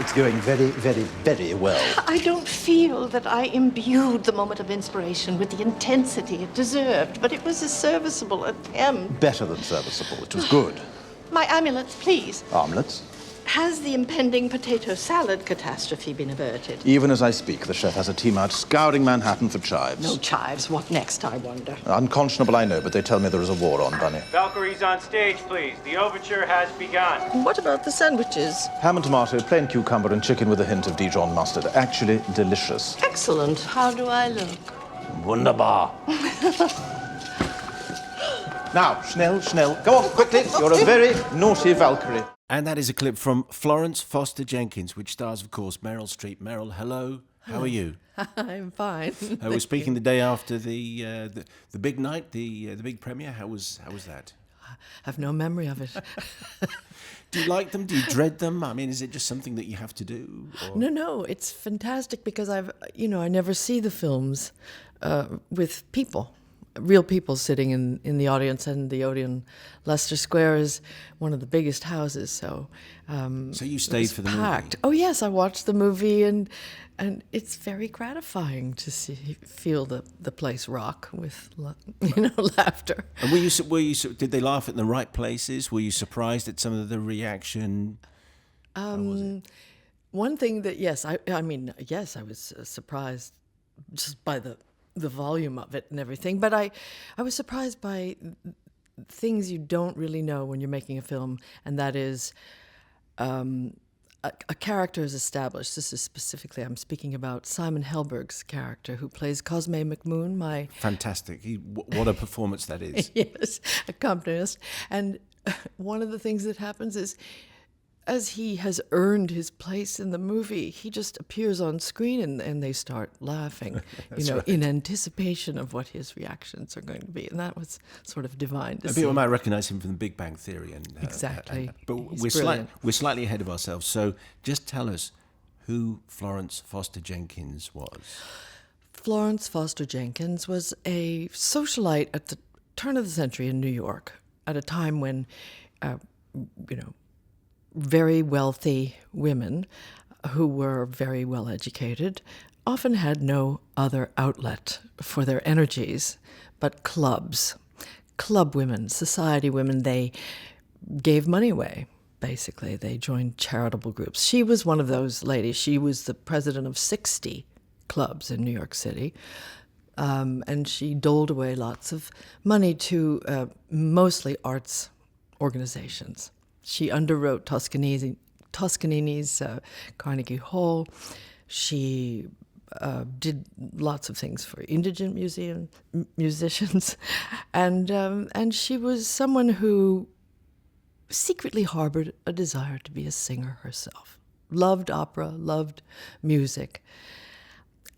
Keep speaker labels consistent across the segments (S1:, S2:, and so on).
S1: It's going very, very, very well.
S2: I don't feel that I imbued the moment of inspiration with the intensity it deserved, but it was a serviceable attempt.
S1: Better than serviceable. It was good.
S2: My amulets, please.
S1: Armlets.
S2: Has the impending potato salad catastrophe been averted?
S1: Even as I speak, the chef has a team out scouring Manhattan for chives.
S2: No chives. What next, I wonder?
S1: Unconscionable, I know, but they tell me there is a war on, Bunny.
S3: Valkyries on stage, please. The overture has begun.
S2: What about the sandwiches?
S1: Ham and tomato, plain cucumber, and chicken with a hint of Dijon mustard. Actually delicious.
S2: Excellent. How do I look?
S1: Wunderbar. Now, Schnell. Go on, quickly. You're a very naughty Valkyrie.
S4: And that is a clip from Florence Foster Jenkins, which stars, of course, Meryl Streep. Meryl, hello. How are you?
S5: I'm fine.
S4: We're speaking the day after the big night, the big premiere. How was that?
S5: I have no memory of it.
S4: Do you like them? Do you dread them? I mean, is it just something that you have to do? Or?
S5: No, it's fantastic because I never see the films with people. Real people sitting in the audience, and the Odeon Leicester Square is one of the biggest houses, so
S4: you stayed for the
S5: packed.
S4: movie?
S5: Oh yes, I watched the movie, and it's very gratifying to feel the place rock with laughter.
S4: And were you did they laugh at the right places? Were you surprised at some of the reaction? How was it?
S5: One thing that I was surprised just by the volume of it and everything, but I was surprised by things you don't really know when you're making a film, and that is a character is established. This is specifically, I'm speaking about Simon Helberg's character, who plays Cosme McMoon,
S4: Fantastic. What a performance that is.
S5: Yes, accompanist. And one of the things that happens is, as he has earned his place in the movie, he just appears on screen and they start laughing,
S4: right.
S5: in anticipation of what his reactions are going to be. And that was sort of divine to see.
S4: People might recognize him from The Big Bang Theory.
S5: Exactly.
S4: But we're slightly ahead of ourselves. So just tell us who Florence Foster Jenkins was.
S5: Florence Foster Jenkins was a socialite at the turn of the century in New York, at a time when, very wealthy women who were very well educated often had no other outlet for their energies but clubs. Club women, society women, they gave money away, basically. They joined charitable groups. She was one of those ladies. She was the president of 60 clubs in New York City. And she doled away lots of money to mostly arts organizations. She underwrote Toscanini's Carnegie Hall. She did lots of things for indigent musicians, and she was someone who secretly harbored a desire to be a singer herself. Loved opera, loved music,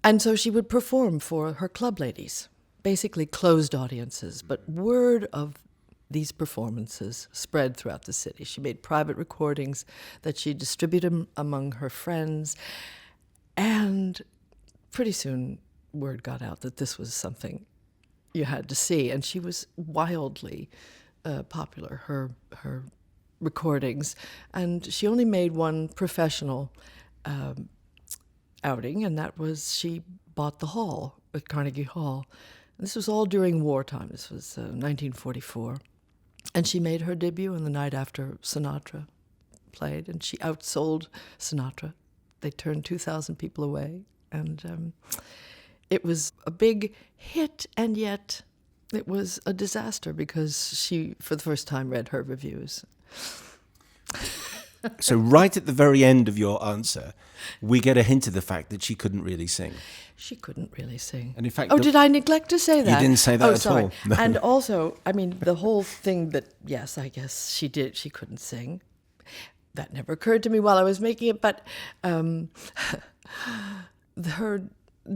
S5: and so she would perform for her club ladies, basically closed audiences. But word of these performances spread throughout the city. She made private recordings that she distributed among her friends, and pretty soon word got out that this was something you had to see, and she was wildly popular, her recordings, and she only made one professional outing, and that was she bought the hall at Carnegie Hall. And this was all during wartime. This was 1944. And she made her debut on the night after Sinatra played, and she outsold Sinatra. They turned 2,000 people away, and it was a big hit, and yet it was a disaster because she, for the first time, read her reviews.
S4: So right at the very end of your answer, we get a hint of the fact that she couldn't really sing.
S5: She couldn't really sing.
S4: And in fact,
S5: did I neglect to say that?
S4: You didn't say that at
S5: sorry.
S4: all. No.
S5: And also, I mean, the whole thing that, yes, I guess she did, she couldn't sing. That never occurred to me while I was making it, but her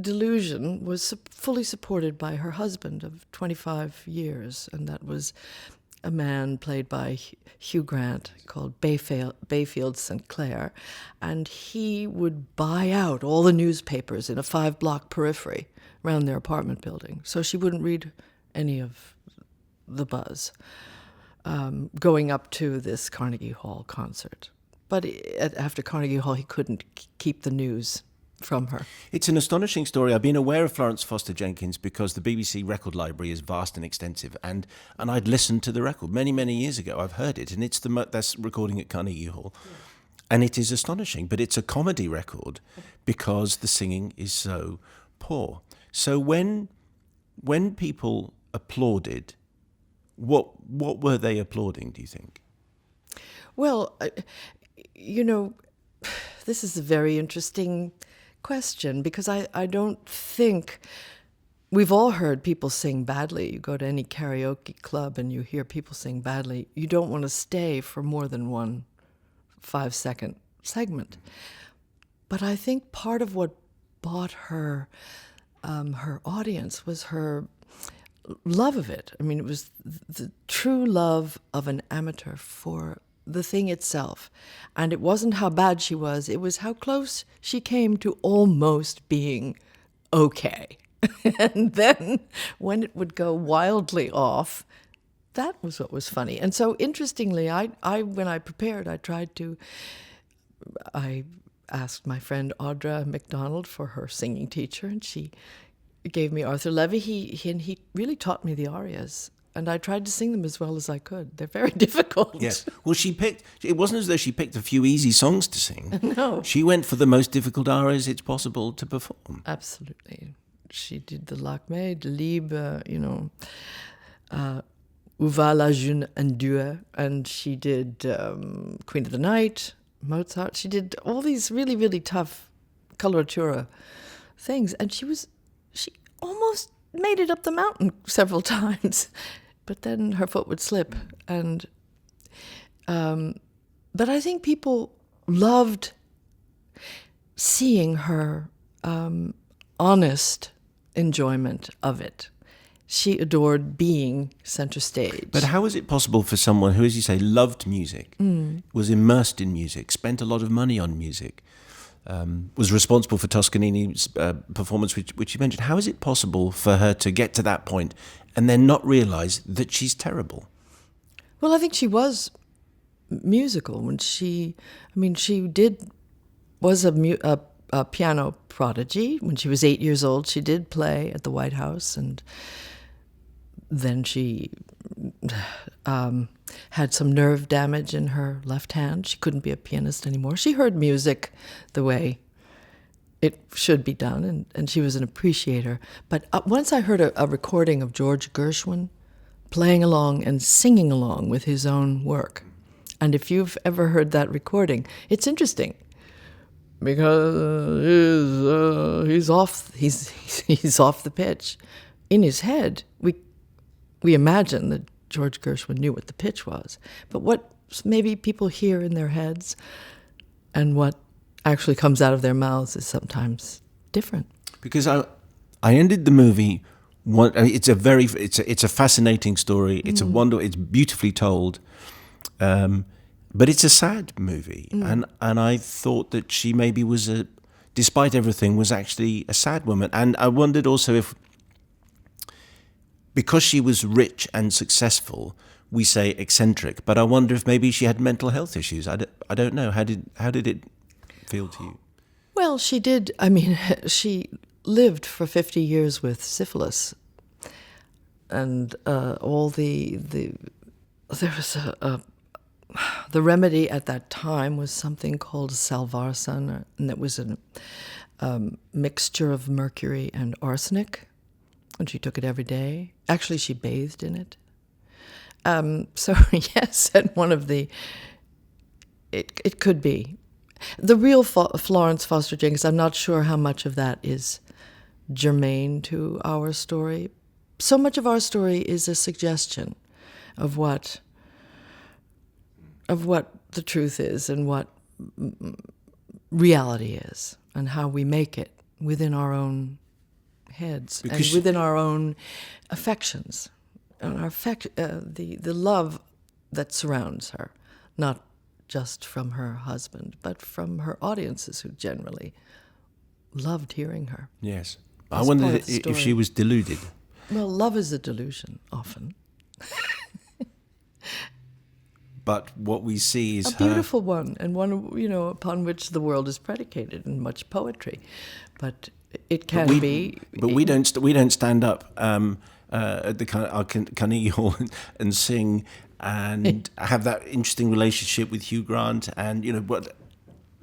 S5: delusion was fully supported by her husband of 25 years, and that was a man played by Hugh Grant called Bayfield St. Clair, and he would buy out all the newspapers in a 5-block periphery around their apartment building, so she wouldn't read any of the buzz going up to this Carnegie Hall concert. But after Carnegie Hall, he couldn't keep the news from her.
S4: It's an astonishing story. I've been aware of Florence Foster Jenkins because the BBC record library is vast and extensive, and I'd listened to the record many years ago. I've heard it, and it's that's recording at Carnegie Hall, and it is astonishing. But it's a comedy record because the singing is so poor. So when people applauded, what were they applauding, do you think?
S5: Well, this is a very interesting question, because I don't think we've all heard people sing badly. You go to any karaoke club and you hear people sing badly. You don't want to stay for more than 1 5-second segment. But I think part of what bought her her audience was her love of it. I mean, it was the true love of an amateur for the thing itself. And it wasn't how bad she was, it was how close she came to almost being okay. And then when it would go wildly off, that was what was funny. And so interestingly, I when I prepared, I asked my friend Audra MacDonald for her singing teacher, and she gave me Arthur Levy. He really taught me the arias. And I tried to sing them as well as I could. They're very difficult.
S4: Yes. Well, it wasn't as though she picked a few easy songs to sing.
S5: No.
S4: She went for the most difficult arias it's possible to perform.
S5: Absolutely. She did the Lakmé, de Liebe, Où va la jeune Andua, and she did Queen of the Night, Mozart. She did all these really, really tough coloratura things. And she almost made it up the mountain several times. But then her foot would slip, but I think people loved seeing her honest enjoyment of it. She adored being center stage.
S4: But how is it possible for someone who, as you say, loved music, was immersed in music, spent a lot of money on music, was responsible for Toscanini's performance, which you mentioned. How is it possible for her to get to that point and then not realize that she's terrible?
S5: Well, I think she was musical when she was a piano prodigy. When she was 8 years old, she did play at the White House, and then she had some nerve damage in her left hand. She couldn't be a pianist anymore. She heard music the way it should be done, and she was an appreciator. But once I heard a recording of George Gershwin playing along and singing along with his own work. And if you've ever heard that recording, it's interesting because he's off the pitch. In his head, we imagine that George Gershwin knew what the pitch was. But what maybe people hear in their heads and what actually comes out of their mouths is sometimes different.
S4: Because I ended the movie. It's a fascinating story. It's it's beautifully told, but it's a sad movie. And I thought that she maybe despite everything, was actually a sad woman. And I wondered also if, because she was rich and successful, we say eccentric. But I wonder if maybe she had mental health issues. I don't know. How did it feel to you?
S5: Well, she did. I mean, she lived for 50 years with syphilis, and all there was the remedy at that time was something called salvarsan, and it was a mixture of mercury and arsenic, and she took it every day. Actually, she bathed in it. So yes, and one of it could be. The real Florence Foster Jenkins, I'm not sure how much of that is germane to our story. So much of our story is a suggestion of what the truth is and what reality is, and how we make it within our own heads and within our own affections, and the love that surrounds her, not just from her husband, but from her audiences who generally loved hearing her.
S4: Yes. I wondered if she was deluded.
S5: Well, love is a delusion, often.
S4: but what we see is
S5: a beautiful one, and one, upon which the world is predicated in much poetry. But it can be.
S4: But we don't stand up at the Carnegie Hall and sing and have that interesting relationship with Hugh Grant. And what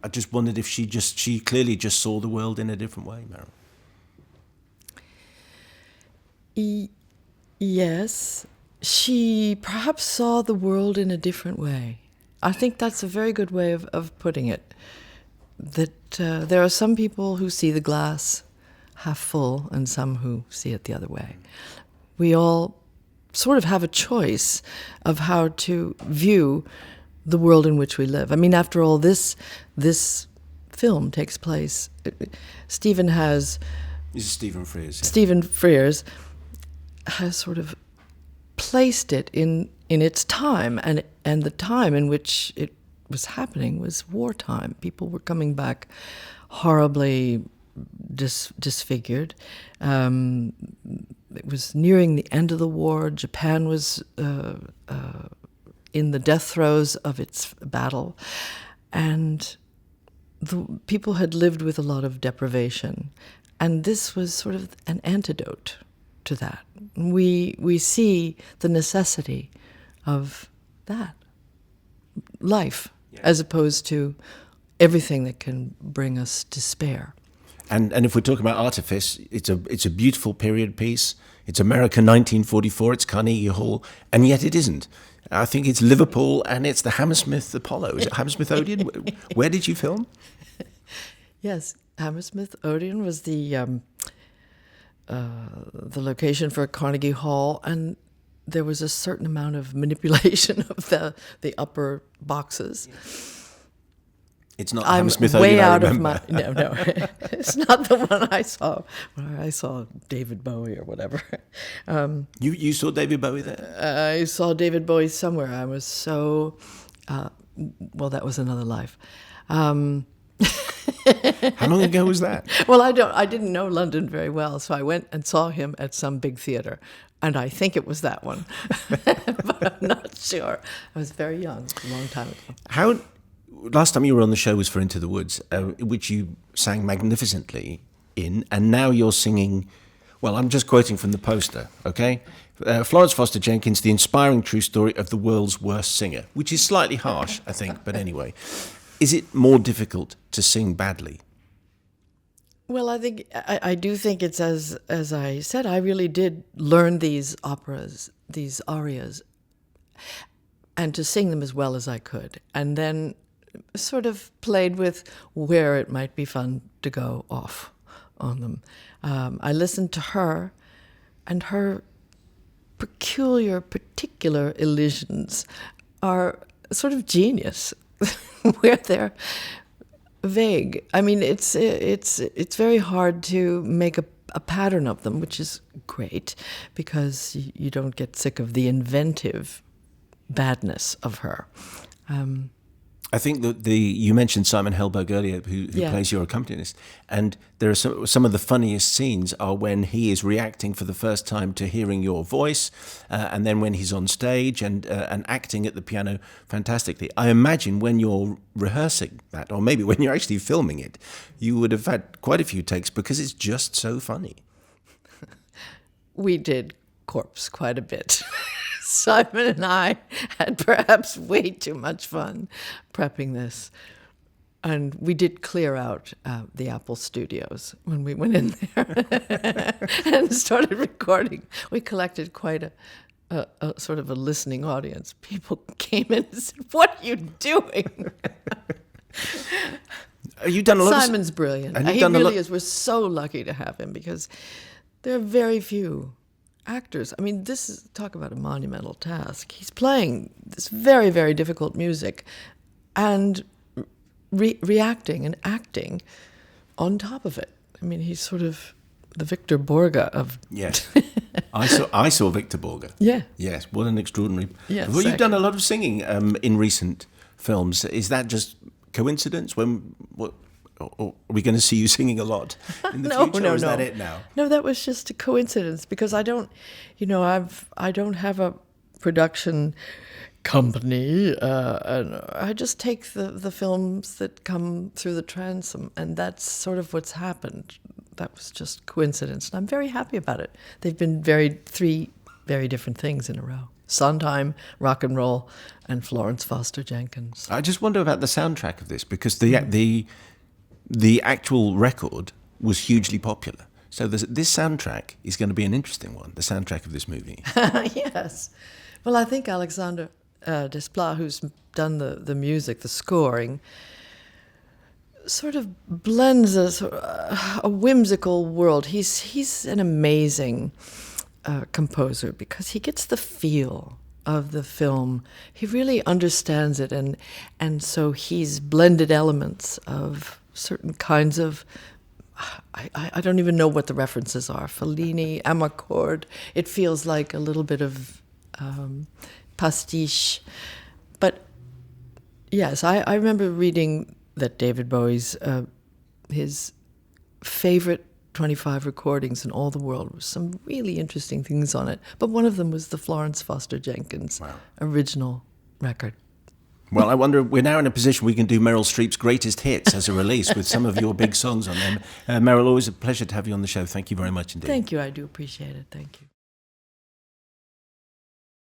S4: I just wondered if she clearly just saw the world in a different way, Meryl.
S5: Yes, she perhaps saw the world in a different way. I think that's a very good way of putting it. That there are some people who see the glass half full and some who see it the other way. We all sort of have a choice of how to view the world in which we live. I mean, after all, this film takes place. Stephen Frears. Yeah. Stephen Frears has sort of placed it in its time, and the time in which it was happening was wartime. People were coming back horribly disfigured. It was nearing the end of the war. Japan was in the death throes of its battle, and the people had lived with a lot of deprivation, and this was sort of an antidote to that. We see the necessity of that life, as opposed to everything that can bring us despair.
S4: And if we're talking about artifice, it's a beautiful period piece. It's America 1944. It's Carnegie Hall, and yet it isn't. I think it's Liverpool, and it's the Hammersmith Apollo. Is it Hammersmith Odeon? Where did you film?
S5: Yes, Hammersmith Odeon was the location for Carnegie Hall, and there was a certain amount of manipulation of the upper boxes.
S4: It's not
S5: I'm
S4: Hammersmith
S5: way
S4: Odeon,
S5: out
S4: I
S5: of
S4: remember.
S5: no. It's not the one I saw. Where I saw David Bowie or whatever.
S4: You saw David Bowie there?
S5: I saw David Bowie somewhere. I was so well. That was another life.
S4: How long ago was that?
S5: Well, I didn't know London very well, so I went and saw him at some big theater, and I think it was that one, but I'm not sure. I was very young, a long time ago.
S4: Last time you were on the show was for Into the Woods, which you sang magnificently in, and now you're singing. Well, I'm just quoting from the poster, okay? Florence Foster Jenkins, the inspiring true story of the world's worst singer, which is slightly harsh, I think, but anyway. Is it more difficult to sing badly?
S5: Well, I do think it's as I said. I really did learn these operas, these arias, and to sing them as well as I could, and then sort of played with where it might be fun to go off on them. I listened to her, and her particular elisions are sort of genius. Where they're vague. I mean, it's very hard to make a pattern of them, which is great because you don't get sick of the inventive badness of her.
S4: I think that you mentioned Simon Helberg earlier, who plays your accompanist, and there are some of the funniest scenes are when he is reacting for the first time to hearing your voice, and then when he's on stage and acting at the piano fantastically. I imagine when you're rehearsing that, or maybe when you're actually filming it, you would have had quite a few takes because it's just so funny.
S5: We did corpse quite a bit. Simon and I had perhaps way too much fun prepping this. And we did clear out the Apple Studios when we went in there and started recording. We collected quite a sort of a listening audience. People came in and said, "What are you doing?"
S4: You've done a lot.
S5: Simon's brilliant. He really is. We're so lucky to have him because there are very few actors. I mean, talk about a monumental task. He's playing this very, very difficult music and reacting and acting on top of it. I mean, he's sort of the Victor Borge of...
S4: Yes. I saw Victor Borge.
S5: Yeah.
S4: Yes, what an extraordinary...
S5: Yes,
S4: well, you've done a lot of singing in recent films. Is that just coincidence? Or are we going to see you singing a lot in the future? Or is that it now?
S5: No, that was just a coincidence because I don't have a production company, and I just take the films that come through the transom, and that's sort of what's happened. That was just coincidence, and I'm very happy about it. They've been three very different things in a row. Sondheim, rock and roll, and Florence Foster Jenkins.
S4: I just wonder about the soundtrack of this, because the actual record was hugely popular. So this soundtrack is going to be an interesting one, the soundtrack of this movie.
S5: Yes. Well, I think Alexander Desplat, who's done the music, the scoring, sort of blends a whimsical world. He's an amazing composer because he gets the feel of the film. He really understands it, and so he's blended elements of certain kinds of, I don't even know what the references are. Fellini, Amarcord. It feels like a little bit of pastiche. But yes, I remember reading that David Bowie's, his favorite 25 recordings in all the world was some really interesting things on it. But one of them was the Florence Foster Jenkins original record.
S4: Well, I wonder, we're now in a position we can do Meryl Streep's greatest hits as a release with some of your big songs on them. Meryl, always a pleasure to have you on the show. Thank you very much indeed.
S5: Thank you. I do appreciate it. Thank you.